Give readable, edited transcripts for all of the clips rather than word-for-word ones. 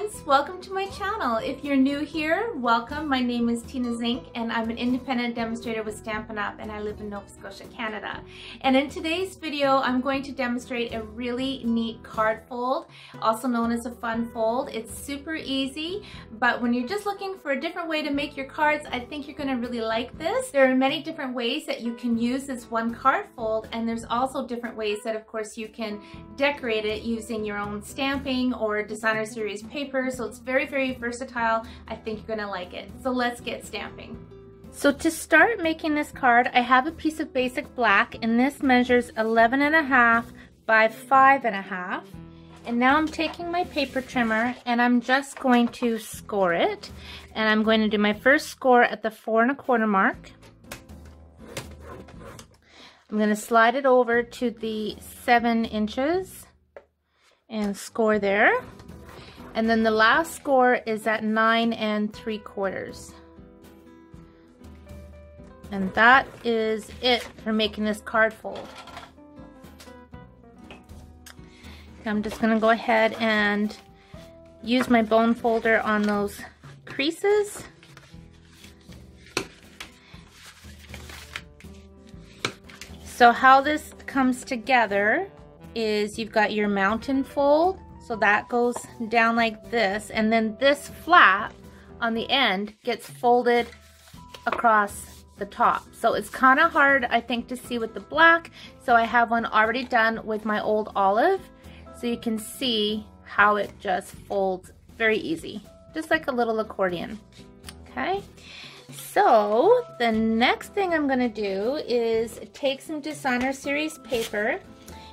friends, welcome to my channel. If you're new here, welcome. My name is Tina Zink and I'm an independent demonstrator with Stampin' Up! And I live in Nova Scotia, Canada. And in today's video, I'm going to demonstrate a really neat card fold, also known as a fun fold. It's super easy, but when you're just looking for a different way to make your cards, I think you're gonna really like this. There are many different ways that you can use this one card fold, and there's also different ways that of course you can decorate it using your own stamping or designer series paper. So it's very, very versatile. I think you're gonna like it. So let's get stamping. So to start making this card, I have a piece of basic black, and this measures 11.5 by 5.5. And now I'm taking my paper trimmer and I'm just going to score it. And I'm going to do my first score at the 4 1/4 mark. I'm going to slide it over to the 7 inches and score there. And then the last score is at 9 3/4. And that is it for making this card fold. I'm just going to go ahead and use my bone folder on those creases. So how this comes together is you've got your mountain fold, so that goes down like this, and then this flap on the end gets folded across the top. So it's kind of hard, I think, to see with the black, so I have one already done with my old olive, so you can see how it just folds very easy, just like a little accordion. Okay. So the next thing I'm going to do is take some designer series paper.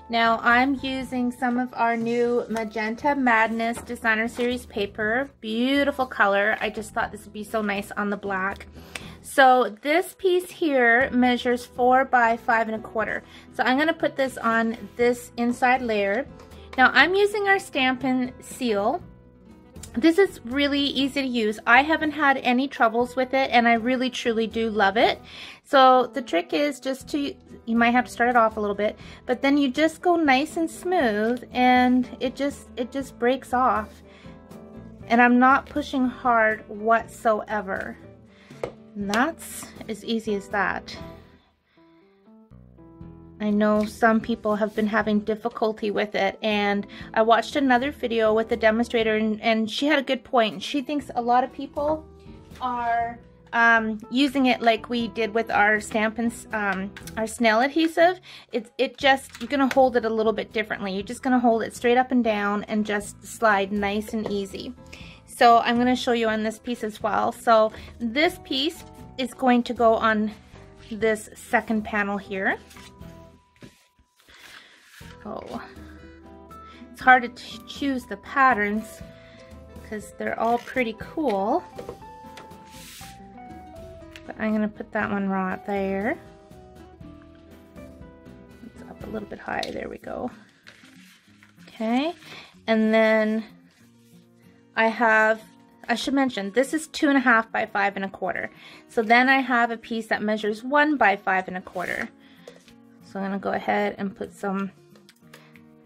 Now I'm using some of our new Magenta Madness designer series paper. Beautiful color. I just thought this would be so nice on the black. So this piece here measures 4 by 5 1/4. So I'm going to put this on this inside layer. Now I'm using our Stampin Seal. This is really easy to use. I haven't had any troubles with it, and I really truly do love it. So the trick is just to, you might have to start it off a little bit, but then you just go nice and smooth, and it just breaks off. And I'm not pushing hard whatsoever. And that's as easy as that. I know some people have been having difficulty with it, and I watched another video with a demonstrator, and she had a good point. She thinks a lot of people are using it like we did with our Stampin' our snail adhesive. It just, you're gonna hold it a little bit differently. You're just gonna hold it straight up and down and just slide nice and easy. So I'm gonna show you on this piece as well. So this piece is going to go on this second panel here. Oh, it's hard to choose the patterns because they're all pretty cool. But I'm going to put that one right there. It's up a little bit high. There we go. Okay. And then I should mention, this is 2.5 by 5 1/4. So then I have a piece that measures 1 by 5 1/4. So I'm going to go ahead and put some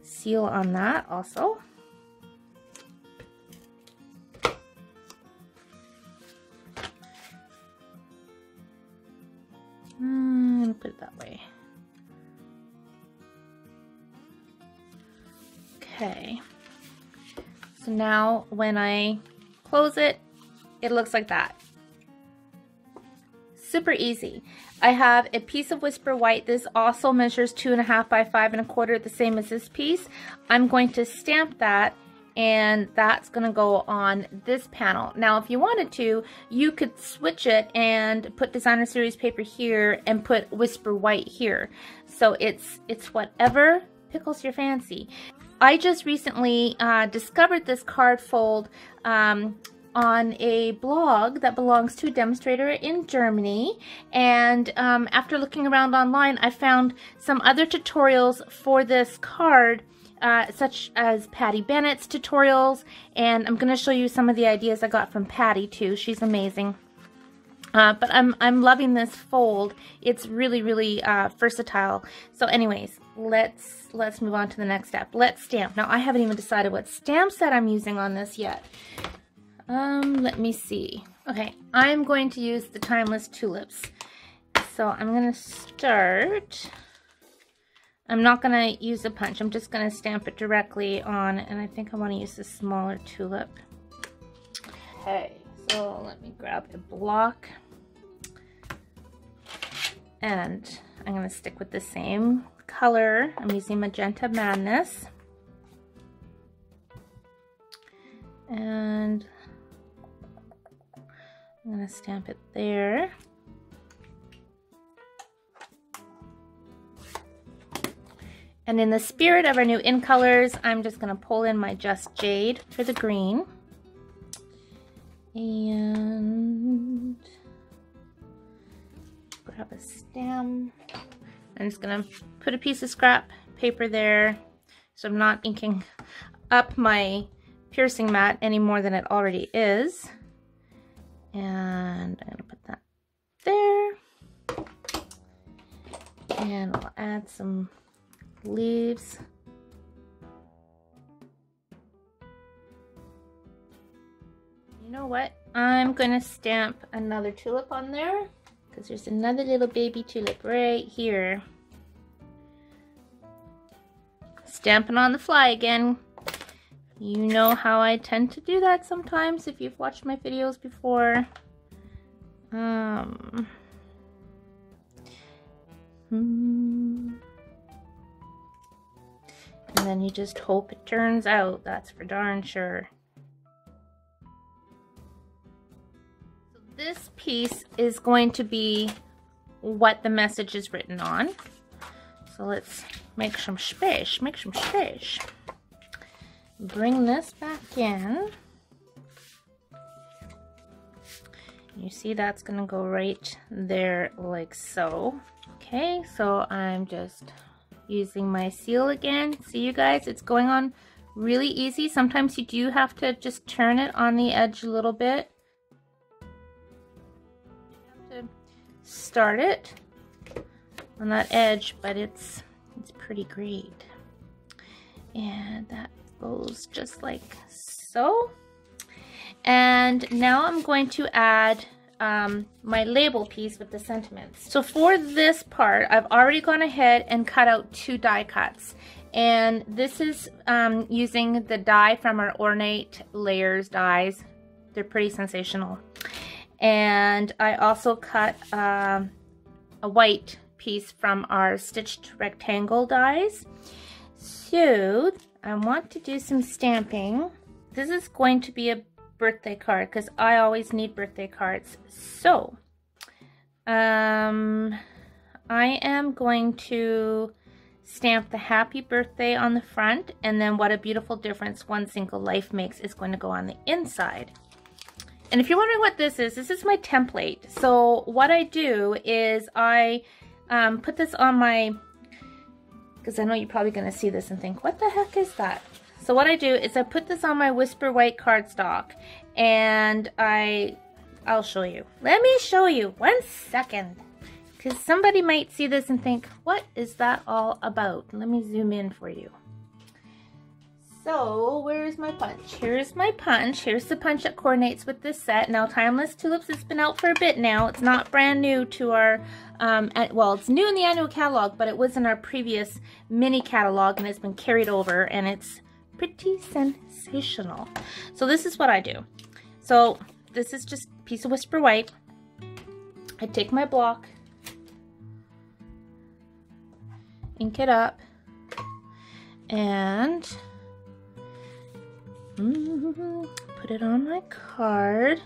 seal on that also. I'm gonna put it that way. Okay. So now when I close it, it looks like that. Super easy. I have a piece of Whisper White. This also measures 2.5 by 5 1/4, the same as this piece. I'm going to stamp that, and that's going to go on this panel. Now, if you wanted to, you could switch it and put designer series paper here and put Whisper White here. So it's whatever tickles your fancy. I just recently discovered this card fold on a blog that belongs to a demonstrator in Germany, and after looking around online, I found some other tutorials for this card, such as Patty Bennett's tutorials, and I'm going to show you some of the ideas I got from Patty too. She's amazing. But I'm loving this fold. It's really, really versatile. So anyways, let's move on to the next step. Let's stamp. Now I haven't even decided what stamp set I'm using on this yet. Let me see. Okay, I'm going to use the Timeless Tulips. So I'm gonna start. I'm not gonna use a punch. I'm just gonna stamp it directly on, and I think I want to use the smaller tulip. Okay, so let me grab a block. And I'm going to stick with the same color. I'm using Magenta Madness. And I'm going to stamp it there. And in the spirit of our new in colors, I'm just going to pull in my Just Jade for the green. And grab a stem. I'm just gonna put a piece of scrap paper there so I'm not inking up my piercing mat any more than it already is. And I'm gonna put that there. And I'll add some leaves. You know what? I'm gonna stamp another tulip on there, because there's another little baby tulip right here. Stamping on the fly again. You know how I tend to do that sometimes if you've watched my videos before. And then you just hope it turns out, that's for darn sure. This piece is going to be what the message is written on. So let's make some space, Bring this back in. You see that's gonna go right there like so. Okay, so I'm just using my seal again. See you guys, it's going on really easy. Sometimes you do have to just turn it on the edge a little bit. Start it on that edge, but it's pretty great. And that goes just like so. And now I'm going to add my label piece with the sentiments. So for this part, I've already gone ahead and cut out 2 die cuts. And this is using the die from our Ornate Layers dies. They're pretty sensational. And I also cut a white piece from our Stitched Rectangle dies. So I want to do some stamping. This is going to be a birthday card because I always need birthday cards. So I am going to stamp the happy birthday on the front, and then what a beautiful difference one single life makes is going to go on the inside. And if you're wondering what this is my template. So what I do is I put this on my, because I know you're probably going to see this and think, what the heck is that? So what I do is I put this on my Whisper White cardstock, and I'll show you. Let me show you, 1 second. Because somebody might see this and think, what is that all about? Let me zoom in for you. So, where's my punch? Here's my punch. Here's the punch that coordinates with this set. Now, Timeless Tulips has been out for a bit now. It's not brand new to our, well, it's new in the annual catalog, but it was in our previous mini catalog, and it's been carried over, and it's pretty sensational. So this is what I do. So this is just a piece of Whisper White. I take my block, ink it up, and put it on my card,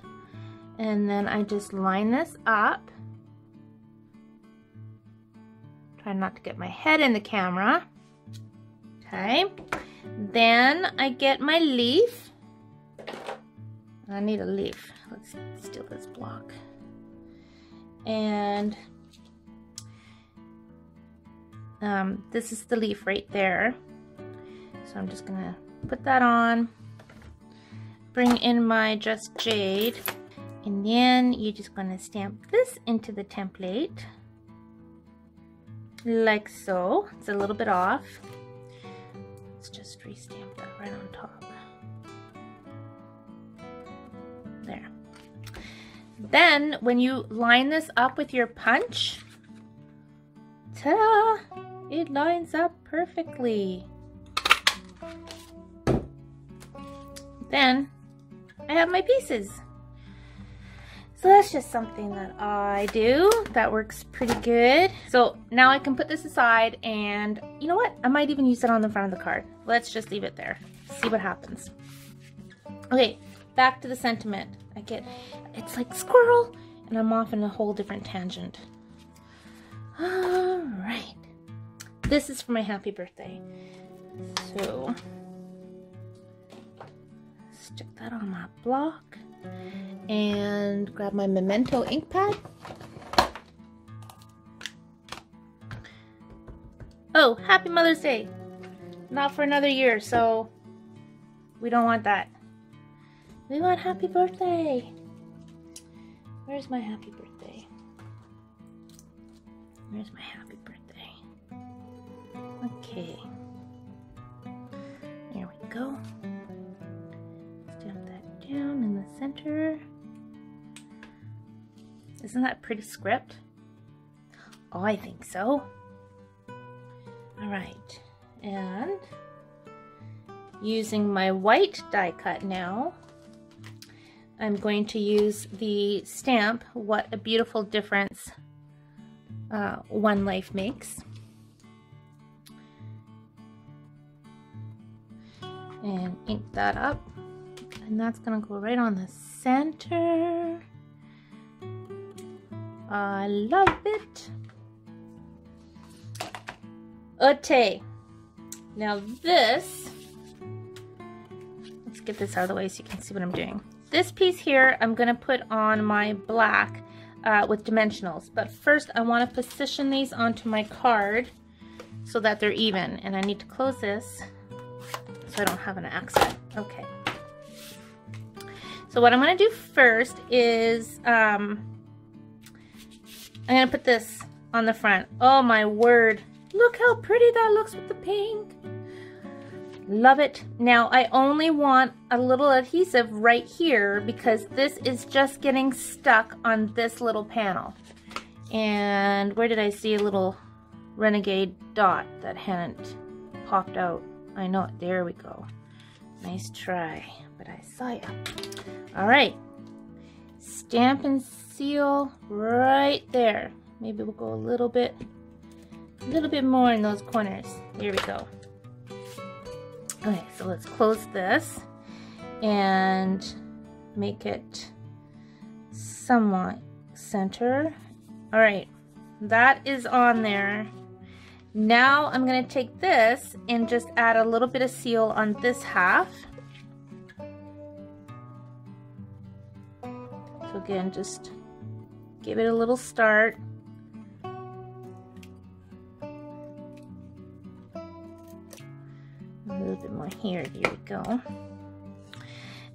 and then I just line this up. Try not to get my head in the camera. Okay, then I get my leaf. I need a leaf. Let's steal this block. And this is the leaf right there. So I'm just gonna put that on. Bring in my Just Jade, And then you're just going to stamp this into the template. Like so. It's a little bit off. Let's just re-stamp that right on top. There. Then when you line this up with your punch, ta-da! It lines up perfectly. Then I have my pieces. So that's just something that I do that works pretty good. So now I can put this aside, and you know what? I might even use it on the front of the card. Let's just leave it there. See what happens. Okay, back to the sentiment. It's like squirrel, and I'm off in a whole different tangent. All right. This is for my happy birthday. So stick that on my block. And grab my Memento ink pad. Oh, happy Mother's Day. Not for another year, so we don't want that. We want happy birthday. Where's my happy birthday? Where's my happy birthday? Okay. There we go. Stamp that down in the center. Isn't that pretty script? Oh, I think so. All right, and using my white die cut now, I'm going to use the stamp, What a Beautiful Difference One Life Makes. And ink that up. And that's gonna go right on the center. I love it. Okay. Now this, let's get this out of the way so you can see what I'm doing. This piece here, I'm gonna put on my black with dimensionals. But first I wanna position these onto my card so that they're even. And I need to close this so I don't have an accident. Okay. So what I'm gonna do first is, I'm gonna put this on the front. Oh my word. Look how pretty that looks with the pink. Love it. Now I only want a little adhesive right here because this is just getting stuck on this little panel. And where did I see a little renegade dot that hadn't popped out? I know it. There we go. Nice try, but I saw ya. All right. Stampin Seal right there. Maybe we'll go a little bit more in those corners. Here we go. Okay, so let's close this and make it somewhat center. All right, that is on there. Now I'm gonna take this and just add a little bit of seal on this half. So again, just give it a little start. A little bit more here, here we go.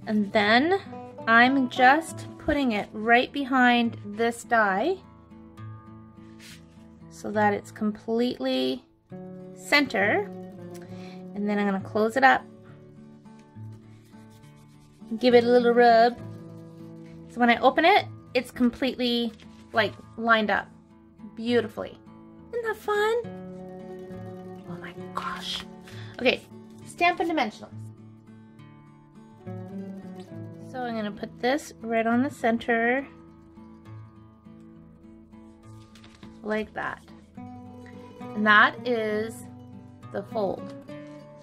And then I'm just putting it right behind this die so that it's completely center. And then I'm gonna close it up, give it a little rub. So when I open it, it's completely like lined up beautifully. Isn't that fun? Oh my gosh. Okay, Stampin' Dimensionals. So I'm gonna put this right on the center, like that. And that is the fold.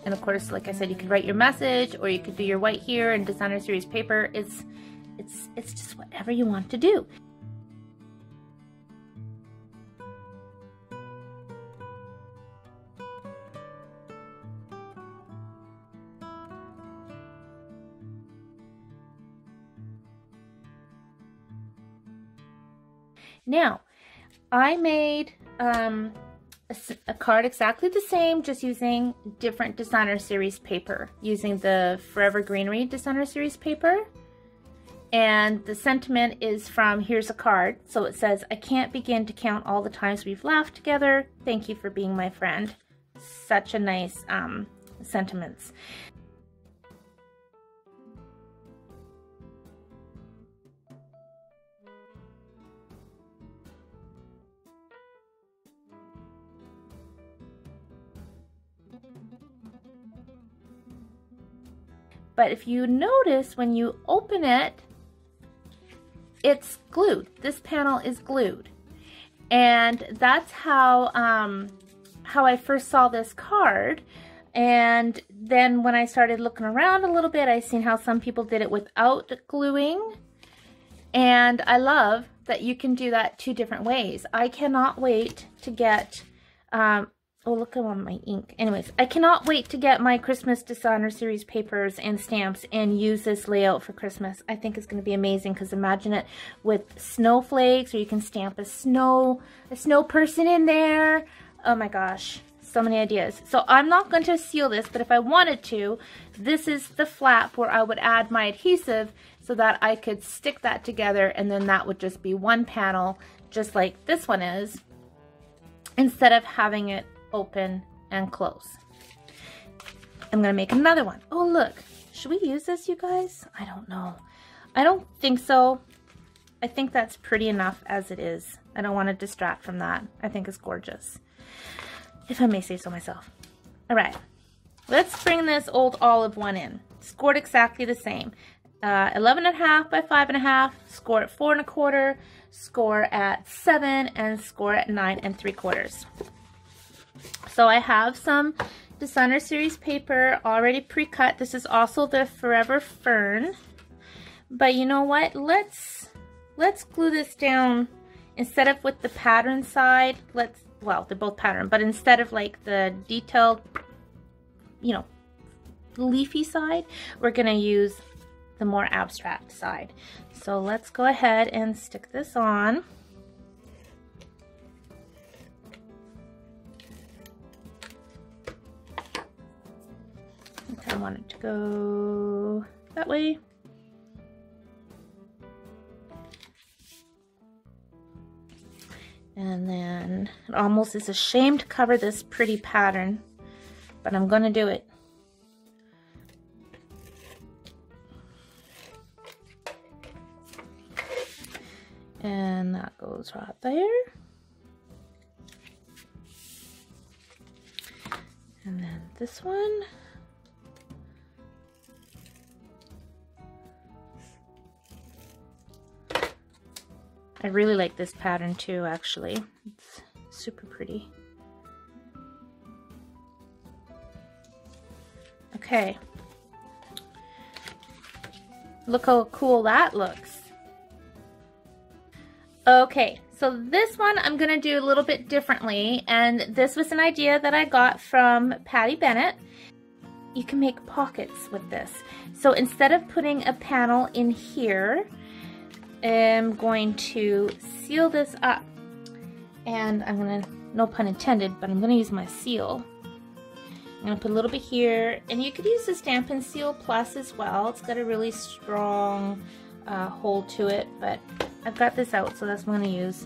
And of course, like I said, you could write your message, or you could do your white here and designer series paper. It's just whatever you want to do. Now, I made a card exactly the same, just using different designer series paper, using the Forever Greenery designer series paper. And the sentiment is from Here's a Card. So it says, I can't begin to count all the times we've laughed together. Thank you for being my friend. Such a nice sentiments. But if you notice, when you open it, it's glued. This panel is glued. And that's how I first saw this card. And then when I started looking around a little bit, I seen how some people did it without gluing. And I love that you can do that 2 different ways. I cannot wait to get, oh, look at my ink. Anyways, I cannot wait to get my Christmas Designer Series papers and stamps and use this layout for Christmas. I think it's going to be amazing, because imagine it with snowflakes, or you can stamp a snow person in there. Oh my gosh, so many ideas. So I'm not going to seal this, but if I wanted to, this is the flap where I would add my adhesive so that I could stick that together, and then that would just be one panel, just like this one is, instead of having it open and close. I'm gonna make another one. Oh look, should we use this, you guys? I don't know. I don't think so. I think that's pretty enough as it is. I don't want to distract from that. I think it's gorgeous, if I may say so myself. All right, let's bring this old olive one in. Scored exactly the same. 11.5 by 5.5, score at 4.25, score at 7, and score at 9 3/4. So I have some Designer Series paper already pre-cut. This is also the Forever Fern. But you know what? Let's glue this down instead of with the pattern side. Well, they're both pattern, but instead of like the detailed, you know, leafy side, we're gonna use the more abstract side. So let's go ahead and stick this on. I want it to go that way. And then it almost is a shame to cover this pretty pattern, but I'm gonna do it. And that goes right there. And then this one. I really like this pattern too, actually. It's super pretty. Okay. Look how cool that looks. Okay, so this one I'm gonna do a little bit differently, and this was an idea that I got from Patty Bennett. You can make pockets with this. So instead of putting a panel in here, I'm going to seal this up, and I'm gonna, no pun intended, but I'm gonna use my seal. I'm gonna put a little bit here, and you could use the Stampin Seal Plus as well. It's got a really strong hold to it, but I've got this out, so that's what I'm gonna use.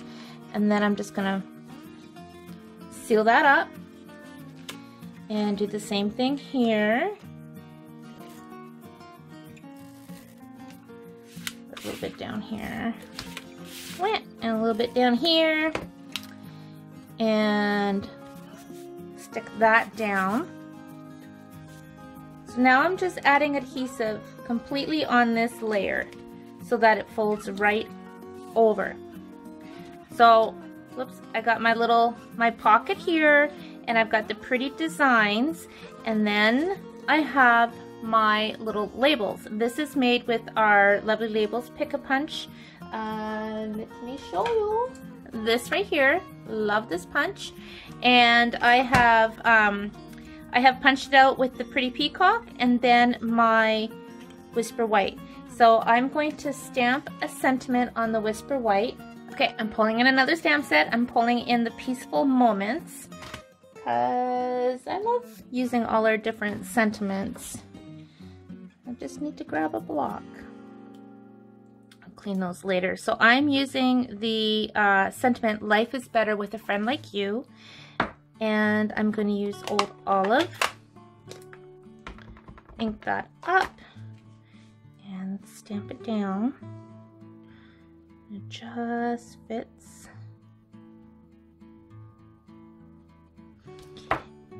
And then I'm just gonna seal that up and do the same thing here. A little bit down here, and a little bit down here, and stick that down. So now I'm just adding adhesive completely on this layer so that it folds right over. So, whoops, I got my pocket here, and I've got the pretty designs, and then I have my little labels. This is made with our Lovely Labels Pick-a-Punch. Let me show you this right here. Love this punch. And I have punched it out with the Pretty Peacock and then my Whisper White. So I'm going to stamp a sentiment on the Whisper White. Okay, I'm pulling in another stamp set. I'm pulling in the Peaceful Moments because I love using all our different sentiments. I just need to grab a block. clean those later. So I'm using the sentiment, Life is Better with a Friend Like You. And I'm going to use Old Olive. Ink that up. And stamp it down. It just fits.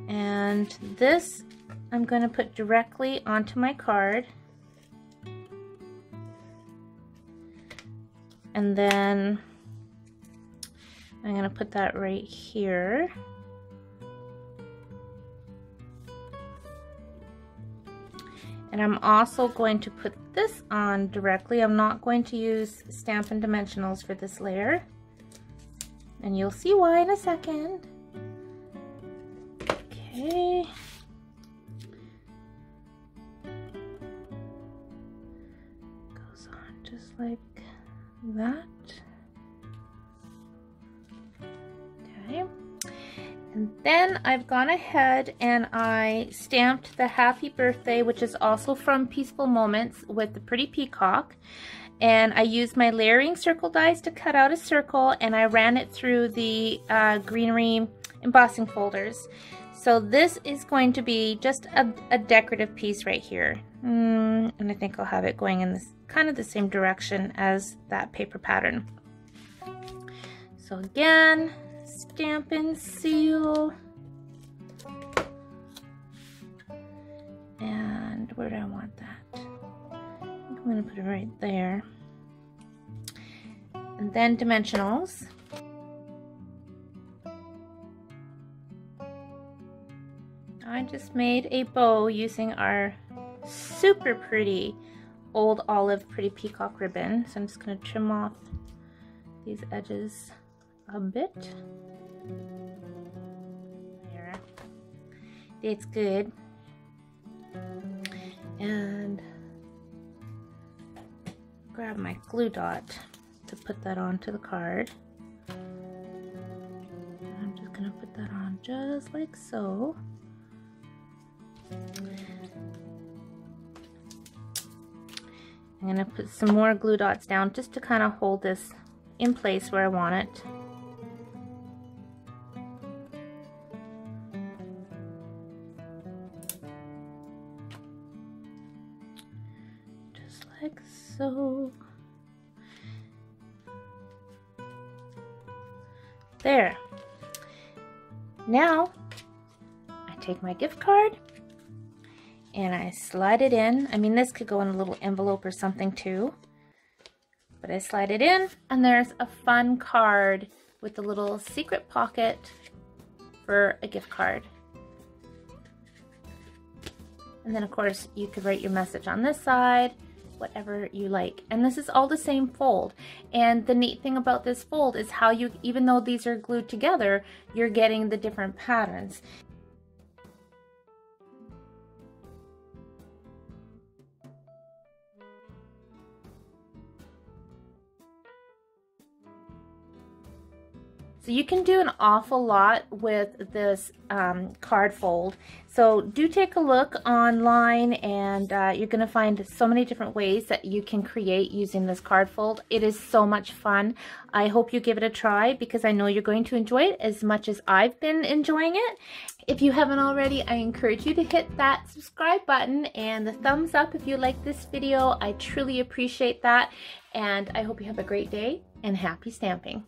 And this I'm going to put directly onto my card. And then I'm going to put that right here. And I'm also going to put this on directly. I'm not going to use Stampin' Dimensionals for this layer. And you'll see why in a second. Okay. Goes on just like that. Okay. And then I've gone ahead and I stamped the Happy Birthday, which is also from Peaceful Moments, with the pretty peacock. And I used my layering circle dies to cut out a circle, and I ran it through the greenery embossing folders. So this is going to be just a decorative piece right here. And I think I'll have it going in this kind of the same direction as that paper pattern. So again, Stampin' Seal. And where do I want that? I think I'm going to put it right there. And then Dimensionals. I just made a bow using our super pretty Old Olive Pretty Peacock ribbon. So I'm just going to trim off these edges a bit. There. It's good. And grab my glue dot to put that onto the card. I'm just going to put that on just like so. I'm going to put some more glue dots down just to kind of hold this in place where I want it. Just like so. There. Now, I take my gift card and I slide it in. I mean, this could go in a little envelope or something too. But I slide it in, and there's a fun card with a little secret pocket for a gift card. And then, of course, you could write your message on this side, whatever you like. And this is all the same fold. And the neat thing about this fold is how you, even though these are glued together, you're getting the different patterns. So you can do an awful lot with this card fold. So do take a look online, and you're going to find so many different ways that you can create using this card fold. It is so much fun. I hope you give it a try, because I know you're going to enjoy it as much as I've been enjoying it. If you haven't already, I encourage you to hit that subscribe button and the thumbs up if you like this video. I truly appreciate that, and I hope you have a great day and happy stamping.